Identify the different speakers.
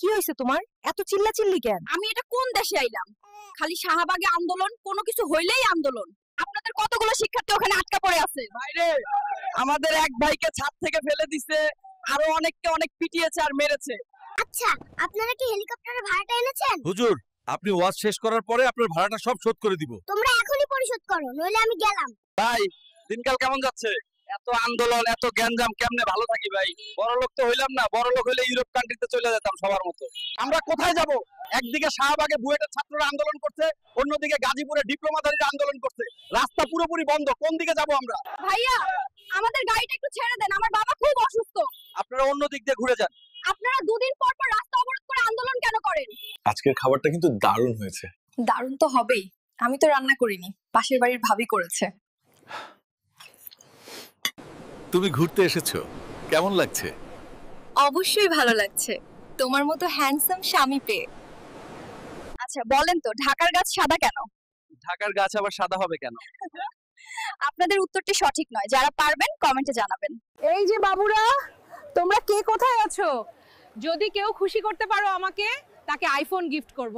Speaker 1: কি হয়েছে তোমার? এত চিল্লাচিল্লি কেন?
Speaker 2: আমি এটা কোন দেশে আইলাম? খালি শাহবাগে আন্দোলন, কোনো কিছু হইলেই আন্দোলন। আপনাদের কতগুলো শিক্ষার্থী ওখানে আটকা পড়ে আছে।
Speaker 3: বাইরে আমাদের এক ভাইকে ছাদ থেকে ফেলে দিছে, আরো অনেককে অনেক পিটিয়েছে আর মেরেছে।
Speaker 4: আচ্ছা, আপনারা কি হেলিকপ্টারের ভাড়াটা এনেছেন?
Speaker 5: হুজুর, আপনি ওয়াজ শেষ করার পরে আপনার ভাড়াটা সব শোধ করে দিব।
Speaker 4: তোমরা এখনই পরিশোধ করো, নইলে আমি গেলাম।
Speaker 3: ভাই দিনকাল কেমন যাচ্ছে? এত আন্দোলন এত গ্যাঞ্জাম, কেমনে ভালো থাকি ভাই? বড় লোক তো হইলাম না, বড় লোক হইলে ইউরোপ কান্ট্রিতে চলে যেতাম সবার মতো। আমরা কোথায় যাব? একদিকে শাহবাগে বুয়েটের ছাত্ররা আন্দোলন করছে, অন্যদিকে গাজীপুরে ডিপ্লোমাধারীরা আন্দোলন করছে। রাস্তা পুরোপুরি বন্ধ, কোন দিকে যাব আমরা?
Speaker 2: ভাইয়া, আমাদের গাড়িটা একটু ছেড়ে দেন, আমার বাবা খুব অসুস্থ।
Speaker 3: আপনারা অন্য দিক দিয়ে ঘুরে যান।
Speaker 2: আপনারা দুদিন পর পর রাস্তা অবরোধ করে আন্দোলন কেন করেন?
Speaker 6: আজকের খাবারটা কিন্তু দারুণ হয়েছে।
Speaker 1: দারুণ তো হবেই, আমি তো রান্না করিনি, পাশের বাড়ির ভাবি করেছে।
Speaker 5: তুমি ঘুরতে এসেছো, কেমন লাগছে?
Speaker 1: অবশ্যই ভালো লাগছে, তোমার মতো হ্যান্ডসাম স্বামী পেয়ে।
Speaker 2: আচ্ছা বলেন তো, ঢাকার গাছ সাদা কেন?
Speaker 3: ঢাকার গাছ আবার সাদা হবে কেন?
Speaker 2: আপনাদের উত্তরটি সঠিক নয়, যারা পারবেন কমেন্টে জানাবেন।
Speaker 7: এই যে বাবুরা, তোমরা কে কোথায় আছো? যদি কেউ খুশি করতে পারো আমাকে, তাকে আইফোন গিফট করব।